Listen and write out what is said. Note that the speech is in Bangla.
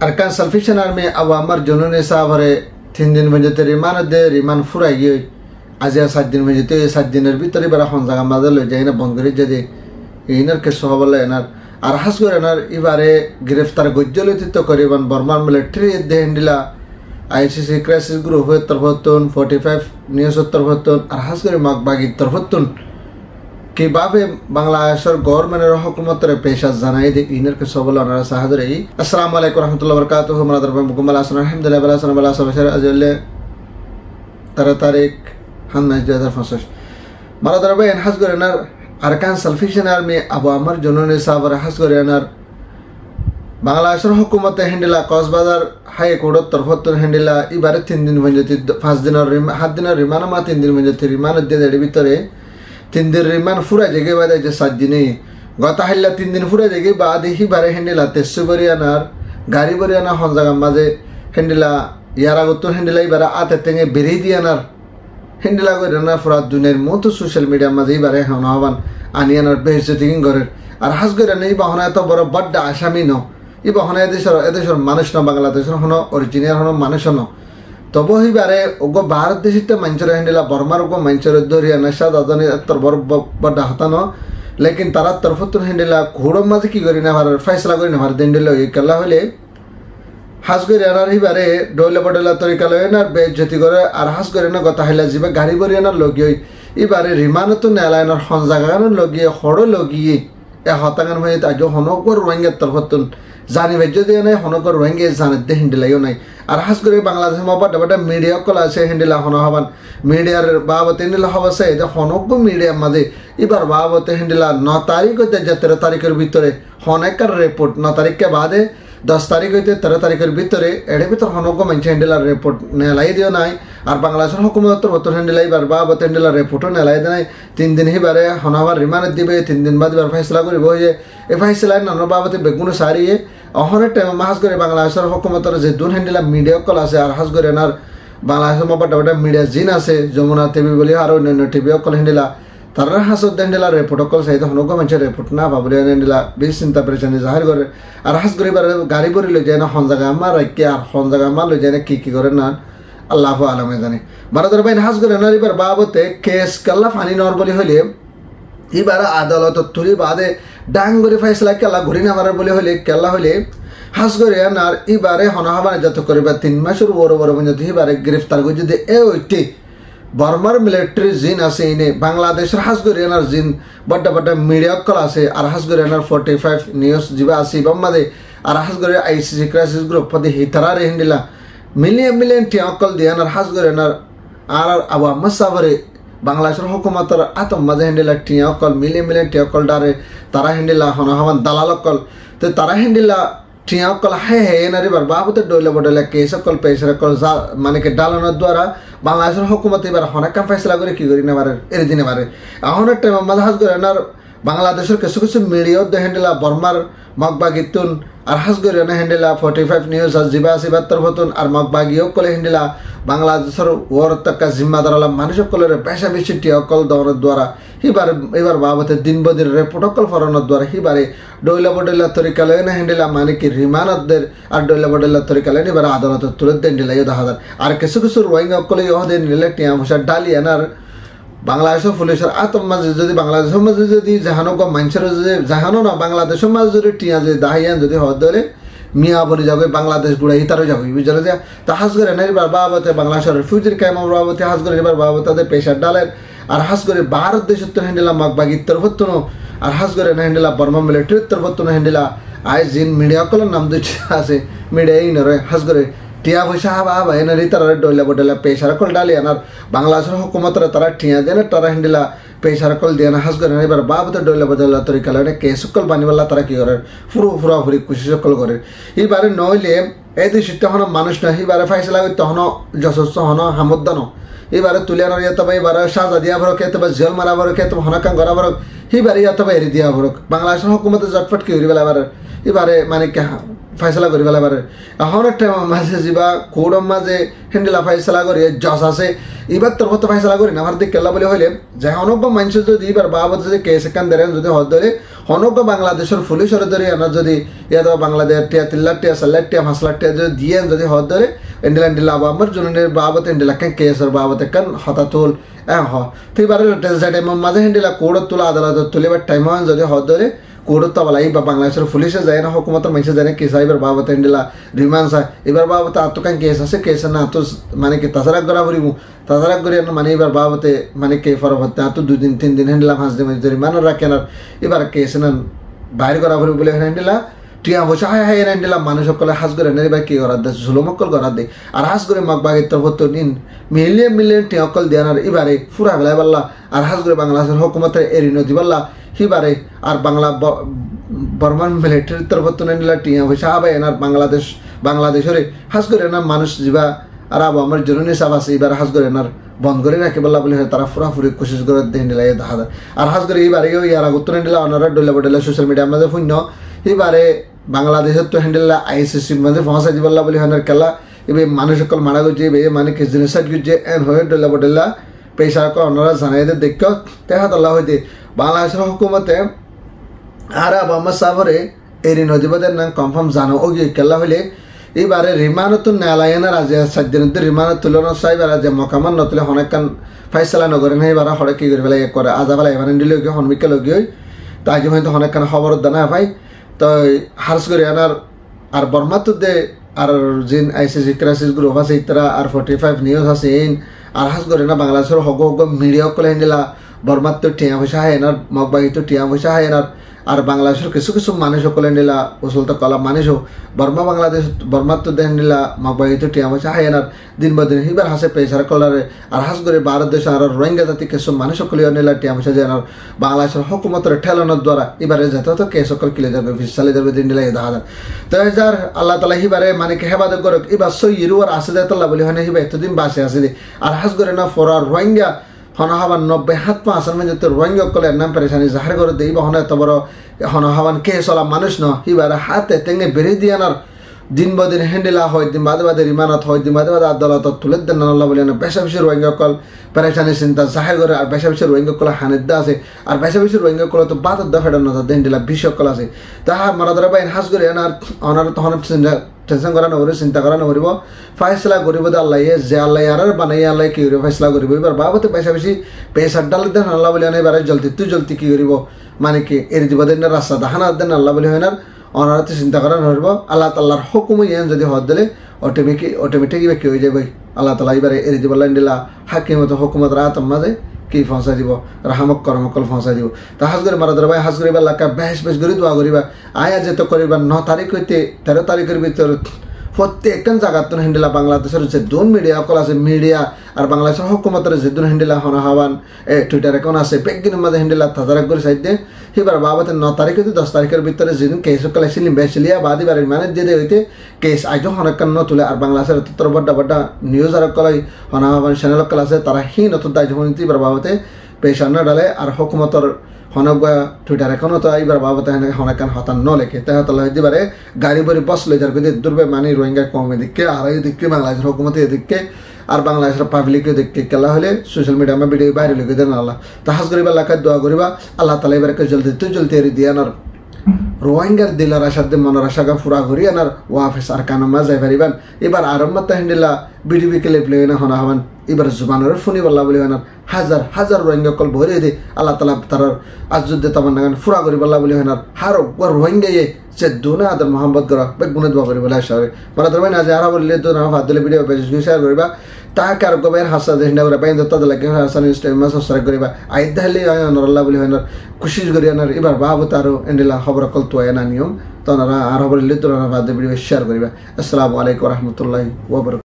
Arkan Salvation Army awamar jonone savare 3 दिन म्हणजे ते रिमान दे रिमान फुराई गई आज 7 दिन म्हणजे ते 7 दिনের ভিতরে bara হন জায়গা মাদল যায় না বন্ধ করে যদি ইনার কে সহবলে এনার আর হাস করে এনার এবারে গ্রেফতার গজ্জলিত করিবান বর্মার মিলিটারি দে হ্যান্ডলা আইসিসি ক্রাইসিস গ্রুপ তরফতুন 45 নিউজ তরফতুন আর হাস করে মাগবাগি তরফতুন কিভাবে বাংলাদেশের গভর্নমেন্টের হুকুমতের পেশা জানাই দে ইনার কে সবল ওনারা সাহায্য রে আসসালামু আলাইকুম ওয়া রাহমাতুল্লাহি ওয়া বারাকাতুহু মাদার মুকম্মাল আসনা আলহামদুলিল্লাহ বালা সানা বালা সাবশার আজলে 13 তারিখ হান্নাজ 2025 মাদার ভাই হাস করে এনার আরকান সালফিশন আর্মি আবু আমার জননে সাবর হাস করে এনার বাংলাদেশের হুকুমতে হ্যান্ডেলা কক্সবাজার হাই কোর্টের তরফতুন হ্যান্ডেলা এবারে 3 দিন মানে 5 দিনের 7 দিনের রিমান্ড মা 3 দিন মানে রিমান্ড দিয়ে এর ভিতরে 3 দিন রিমান্ড ফুরা জেগে বাদে যে 7 দিনে গত হাইলা 3 দিন ফুরা জেগে বাদে হি বারে হ্যান্ডেলা 300 বরিয়ানার গাড়ি বরিয়ানা হন জায়গা মাঝে হ্যান্ডেলা ইয়ারা গত হ্যান্ডেলা এবারে আতে তেঙে বেরি দিয়ানার হ্যান্ডেলা করে না ফুরা দুনিয়ার মতো সোশ্যাল মিডিয়া মাঝে এবারে হনহবান আনিয়ানার বেহেশতি গরের আর হাস করে নেই বাহনা এত বড় বড় আসামি ন এই বাহনা এদেশের মানুষ ন বাংলাদেশের হন অরিজিনাল হন মানুষ ন তবু এবারে ওগো ভারত দেশে মানুষের হ্যান্ডেলা বর্মার ওগো মানুষের ধরিয়া নেশা দাদনে তোর বড় বড় হতানো লেকিন তারা তরফতুন হ্যান্ডেলা ঘোড়র মাঝে কি করি না ভার ফয়সলা করি না ভার দেন্ডেল এই কেলা হলে হাস করে আনার এবারে ডইলে বডলা তরিকা লয় না বেজ্জতি করে আর হাস করে না গত হাইলা যাবে গাড়ি বরি আনার লগিয়ে এবারে রিমানত নেলায়নার হন জায়গার লগিয়ে হড় লগিয়ে এ হতাগান হয়ে আজ হনকর রোহিঙ্গার তরফতুন জানি ভাই যদি নাই হনকর রোহিঙ্গা জানাতে হ্যান্ডেলাইও নাই আর হাস করে বাংলাদেশের বাটা বাটা মিডিয়া কল আছে হ্যান্ডেলা হন হবান মিডিয়ার বাবতে হ্যান্ডেলা হবাসে এটা হনক মিডিয়ার মাঝে এবার বাবতে হ্যান্ডেলা 9 তারিখ হইতে 13 তারিখের ভিতরে হনেকার রিপোর্ট 9 তারিখকে বাদে 10 তারিখ হইতে 13 তারিখের ভিতরে এর ভিতর হনক মানুষ হ্যান্ডেলার রিপোর্ট নেলাই দিও নাই আর বাংলাদেশের হুকুমতের বতর হ্যান্ডেলাই বার বাবতে হ্যান্ডেলার রিপোর্টও নেলাই দেয় নাই 3 দিন হিবারে হনবার রিমান্ড দিবে 3 দিন বাদ বার ফয়সলা করিব যে এই ফয়সলা নানা বাবতে বেগুনো সারিয়ে অহনের টাইম হাস করে বাংলাদেশের হুকুমতের যে দুন হ্যান্ডেলা মিডিয়া কল আছে আর হাস করে এনার বাংলাদেশের বাটা বাটা মিডিয়া জিন আছে যমুনা টিভি বলি আর অন্যান্য টিভি কল হ্যান্ডেলা তারা হাসত হ্যান্ডেলা রিপোর্ট কল চাইতে হনক মানুষের রিপোর্ট না পাবলে হ্যান্ডেলা বেশ চিন্তা পেরেছেন জাহির করে আর হাস করে এবার গাড়ি বরি লই যায় না হন জায়গা আমার রাখকে আর হন জায়গা আমার লই যায় না কি করে না আল্লাহ আলমে জানে বারাদার ভাই হাস করে না এবার বাবতে কেস কাল্লা ফানি নর বলি হইলে এবার আদালত তুলি বাদে ডাং করে ফাইসলা কেলা ঘুরি না মারার বলে হইলে কেলা হইলে হাস করে আর এবারে হনহাবান যত করিবা 3 মাসের বড় বড় মানে এবারে গ্রেফতার করে যদি এ ওইটি বর্মার মিলিটারি জিন আছে ইনে বাংলাদেশের হাস করে এনার জিন বড় বড় মিডিয়া কল আছে আর হাস করে এনার 45 নিউজ জিবা আছে বাম্মাদে আর হাস করে আইসিসি ক্রাইসিস গ্রুপ পদে হিতারা রে হিন্দিলা মিলিয়ন টিয়াকল দিয়ে আর হাস করে এনার আর আবু আহমদ সাবরে বাংলাদেশের হুকুমতের আতম মাঝে হ্যান্ডেলা টিয়াকল মিলিয়ন টিয়াকল ডারে তারা হ্যান্ডেলা হনহাবান দালালকল তো তারা হ্যান্ডেলা টিয়াকল হে এনারি বার বাবতে ডইলে বডলে কেসকল পেশরকল মানে কে ডালানোর দ্বারা বাংলাদেশের হুকুমত এবার হনাকাম ফয়সলা করে কি করি না বারে এর দিনে বারে ahonর টাইম মাঝহাজ করে এনার বাংলাদেশের কিছু কিছু মিডিয়া দে হ্যান্ডেলা বর্মার মগবাগিতুন আর হাস করে না হ্যান্ডেলা 45 নিউজ আজ জিবা সিবাত্তর হতুন আর মগবাগিও কলে হ্যান্ডেলা বাংলাদেশের ওর তক্কা জিম্মাদার আলম মানুষ কলের পেশা বেশি টিয়াকল দৌড়ের দ্বারা এবার বাবতে দিনবদির রিপোর্টকল ফরানোর দ্বারা হিবারে ডইলা বডেলা তরিকা লয় না হ্যান্ডেলা মানে কি রিমানতদের আর ডইলা বডেলা তরিকা লয় এবার আদালত তুলে দেন দিলাই 10,000 আর কিছু কিছু রোহিঙ্গা কলে ইহদের নিলে টিয়া ভূষা ডালি এনার বাংলাদেশের পুলিশের আতম মাঝে যদি বাংলাদেশের মাঝে যদি জাহানো মানুষের যদি জাহানো না বাংলাদেশের মাঝে যদি টিয়া যদি দাহিয়ান যদি হদ ধরে মিয়া বলে যাবে বাংলাদেশ গুড়া হিতারও যাবে বুঝলে যে তা হাস করে না এবার বাবতে বাংলাদেশের রিফিউজির কায়ম বাবতে হাস করে এবার বাবতে তাদের পেশার ডালের আর হাস করে ভারত দেশের তো হ্যান্ডেলা মগবাগির তরফতুন আর হাস করে না হ্যান্ডেলা বর্মা মিলিটারির তরফতুন হ্যান্ডেলা আই জিন মিডিয়া কলের নাম দিচ্ছে আছে মিডিয়াই নয় হাস করে টিয়া পয়সা হাবা এনারি তারা ডইলা বডলা পেশার কল ডালি আনার বাংলাদেশের হুকুমতরা তারা টিয়া দেন তারা হ্যান্ডেলা পেশার কল দিয়ে হাস করে এবার বাবতে ডইলা বদলা তরিকা লয় কেসকল বানিবাল্লা তারা কি করে ফুরাফুরি কুশি সকল করে এবারে নইলে এই দেশে হন মানুষ না এবারে ফাইসলা তখন যশস্ব হন হামদান এবারে তুলে আনার ইয়াতবা এবারে সাজা দিয়া ভরক এতবা জেল মারা ভরক এত হনাকাং করা ভরক এবারে ইয়াতবা এরি দিয়া ভরক বাংলাদেশের হুকুমতে জটফট কি হইবে এবারে মানে ফাইসলা করি পেলাই পারে এখন একটা মাঝে যা কোড়ম মাঝে হেন্ডিলা ফাইসলা করি জস আছে এবার তোর মতো ফাইসলা করি না আমার দিক কেলা বলে হইলে যে হনব্য মানুষ যদি এবার বাবদ যদি কেস একান দেন যদি হদ ধরে হনব্য বাংলাদেশের পুলিশের ধরে এনার যদি ইয়াদ বাংলাদেশ টিয়া 3 লাখ টিয়া 4 লাখ টিয়া 5 লাখ টিয়া যদি দিয়ে যদি হদ ধরে এন্ডিলা এন্ডিলা আমার জনের বাবদ এন্ডিলা কেন কেসের বাবদ একান হতাতুল হ তুই বারে মাঝে হেন্ডিলা কোড়ত তুলা আদালত তুলিবার টাইম যদি হদ ধরে কোর্ট বলাই বা বাংলাদেশের পুলিশে যায় না হুকুমতের মানুষে যায় না কেস এবার বাবদ এন্ডিলা রিমান্ড চায় এবার বাবতে আত্মকান কেস আছে কেস না তো মানে কি তাছাড়া করা করিব তাছাড়া করে মানে এবার বাবতে মানে কে ফরক হতে তো 2 দিন 3 দিন হেন্ডিলা 5 দিন রিমান্ড রাখেন আর এবার কেস না বাইরে করা করি বলে হেন্ডিলা টিয়া বসে হায় হায় হেন্ডিলা মানুষ সকলে হাজ করে নেই বা কি করার দেয় ঝুলমক্কল করার দেয় আর হাজ করে মাক বাগের তরফ নিন মিলিয়ন মিলিয়ন টিয়া অকল দেন আর এবারে ফুরা বেলায় পাল্লা আর হাজ করে বাংলাদেশের হুকুমতের এরিনো দিবাল্লা হিবারে আর বাংলা বর্মান মিলিটারির তরফ নিলা টিয়া পয়সা আবাই এনার বাংলাদেশের হাজ করে এনার মানুষ যা আর আমার জরুরি সাব আছে এবার হাজ করে এনার বন্ধ করে রাখি বললা বলে তারা ফুরাফুরি কোশিশ করে দেন দিলা এই দেখা আর হাজ করে এবারে ইয়ার আগত নিলা অনারা ডলে বডলে সোশ্যাল মিডিয়ার মাঝে শূন্য এবারে বাংলাদেশের তো হ্যান্ডেল আইসিসির মাঝে পৌঁছাই দিবল্লা বলে হানার খেলা এবার মানুষ সকল মারা গেছে এবার মানে কিছু সাইড গেছে এন হয়ে ডলে বডলা পয়সা অনারা জানাই দেখ দেখা তোলা হইতে বাংলাদেশের হুকুমতে আর মোহাম্মদ সাহরে এরি নদীবাদের নাম কনফার্ম জানো ও গিয়ে কেলা হইলে এবারে রিমানত নেলায়না রাজে 7 দিন রিমানত তুলনা সাহেব রাজে মকামান নতুলে অনেকক্ষণ ফাইসলা নগরে না এবার হরে কি করে বেলা করে আজাবেলা এবার দিলে গিয়ে হনমিকে লগিয়ে তাই যে হয়তো অনেকক্ষণ খবর দানা ভাই তো হার্স করে আনার আর বর্মাত দে আর জিন আইসিসি ক্রাইসিস গ্রুপ আছে ইতরা আর 45 নিউজ আছে আর হাস করে না বাংলাদেশের হগ মিডিয়া কলে হেন্ডিলা বর্মাত তো টিয়া পয়সা হয় এনার মগবাগি তো টিয়া পয়সা হয় এনার আর বাংলাদেশের কিছু কিছু মানুষ সকলে হেন্ডিলা উসল তো কলা মানুষও বর্মাত তো দেন দিলা মগবাগি তো টিয়া পয়সা হয় এনার দিন বা দিন হিবার হাসে পেশার কলারে আর হাস করে ভারত দেশ আর রোহিঙ্গা জাতি কিছু মানুষ সকলে হেন্ডিলা টিয়া পয়সা যায় আর বাংলাদেশের হুকুমতের ঠেলানোর দ্বারা এবারে যেত তো কে সকল কিলে যাবে ফিসালে যাবে দিন দিলা এই দেখা যায় তো যার আল্লাহ তালা হিবারে মানে কি হেবাদ করক এবার সই ইরুয়ার আসে যায় তাল্লা বলি হয় না হিবা এতদিন বাসে আসে আর হাস করে না ফরার রোহিঙ্গা হনহাবান 90 আসন মানে তো রোহিঙ্গা কলে নাম পেরেছানি জাহার করে দেই বা হনে এত বড় হনহাবান কে চলা মানুষ ন হিবারে হাতে তেঙ্গে বেরিয়ে দিয়ানার দিন বদিন হ্যান্ডেলা হয় দিন বাদে বাদে রিমানত হয় দিন বাদে বাদে আদালত তুলে দেন আল্লাহ বলে না বেশা বেশি রোহিঙ্গা কল পেরেছানি চিন্তা জাহার করে আর বেশা বেশি রোহিঙ্গা কল হানিদ্দা আছে আর বেশা বেশি রোহিঙ্গা কল তো বাদ ফেডার না হ্যান্ডেলা বিশক কল আছে তাহা মারাদারা বাইন হাস করে এনার অনার তখন টেনশন করা নকরি চিন্তা করা নকরিব ফাইসলা করিব আল্লাহ যে আল্লাহ আর বানাই আল্লাহ কি করিব ফাইসলা করিব এবার বাবতে পয়সা বেশি পেশার ডাল দেন আল্লাহ বলে এবারে জলদি তুই জলদি কি করিব মানে কি এর দিব দেন রাস্তা দাহানা দেন আল্লাহ বলে হয় না অনারাতে চিন্তা করা নকরিব আল্লাহ তাল্লাহর হুকুম ইয়ান যদি হদ দিলে অটোমেটিক কি হয়ে যাবে আল্লাহ তালা এবারে এর দিব দিলা হাকিমত হুকুমত রাত মাঝে কি ফসা দিব রাহামক করমকল ফসা দিব তা হাজ করে মারা ধরবা হাজ করিবা লাকা বেশ বেশ করে দোয়া করিবা আয়া যেত করিবা 9 তারিখ হইতে 13 তারিখের ভিতর প্রত্যেকটা জায়গাত হ্যান্ডেলা বাংলাদেশের যে দুন মিডিয়া কল আছে মিডিয়া আর বাংলাদেশের হুকুমতের যে দুন হ্যান্ডেলা হনহাবান টুইটার অ্যাকাউন্ট আছে বেগিনের মাঝে হ্যান্ডেলা তাজারাক করে সাইড দিয়ে এবার বাবতের 9 তারিখ হইতে 10 তারিখের ভিতরে যেদিন কেস কল আসলে বেশলিয়া বাদি বাড়ির মানে দিয়ে হইতে কেস আজও হনকান ন তুলে আর বাংলাদেশের তত্তর বড্ডা নিউজ আর কলাই হনহাবান চ্যানেল কল আছে তারা হি নতুন দায়িত্ব হইতে এবার বাবতে পেশা না ডালে আর হুকুমতর হনগা টুইটার এখনো তো এইবার বাবতে হনকান হতান ন লেখে তাই হতলা হইতে পারে গাড়ি বাড়ি বস লই যার কইতে দুর্বে মানে রোহিঙ্গা কম এদিকে আর এদিকে বাংলাদেশের হুকুমতে এদিকে আর বাংলাদেশের পাবলিক এদিকে কেলা হলে সোশ্যাল মিডিয়া মে ভিডিও বাইরে লিখে দেন আল্লাহ তাহাজ করিবা লাখাত দোয়া করিবা আল্লাহ তালা এবারকে জলদি এরি দিয়ে আনার রোহিঙ্গার দিলার আসার মনের আশাকে ফুরা করি আনার ওয়াফেস আর কানামা যাই পারিবান এবার আরম্ভ হ্যান্ডেলা বিডিবি কেলে প্লে না হনা হবান এবার জুবানের ফোনি বল্লা বলি আনার হাজার হাজার রোহিঙ্গা কল ভরে দে আল্লাহ তালা তার আজুদ্দে তামান নাগান ফুরা করি বল্লা বলি আনার হার রোহিঙ্গা সে দুনে আদর মোহাম্মদ করা বেগুনে দোয়া করি বলে আসা মানে ধরবে না যে আর বললে তো না ভাত দিলে ভিডিও বেশি শেয়ার করিবা তাকে আর গোবের হাসা দেশনা করে পাইন দত্তা লাগে হাসান ইনস্টাগ্রামে সাবস্ক্রাইব করিবা আইদা হলে আল্লাহ বলি আনার খুশি করি আনার এবার বাবু তারও এন্ডেলা খবর কল তো না নিয়ম তো আর বললে তো না ভাত ভিডিও শেয়ার করিবা আসসালামু আলাইকুম ওয়া রাহমাতুল্লাহি ওয়া বারাকাতুহু।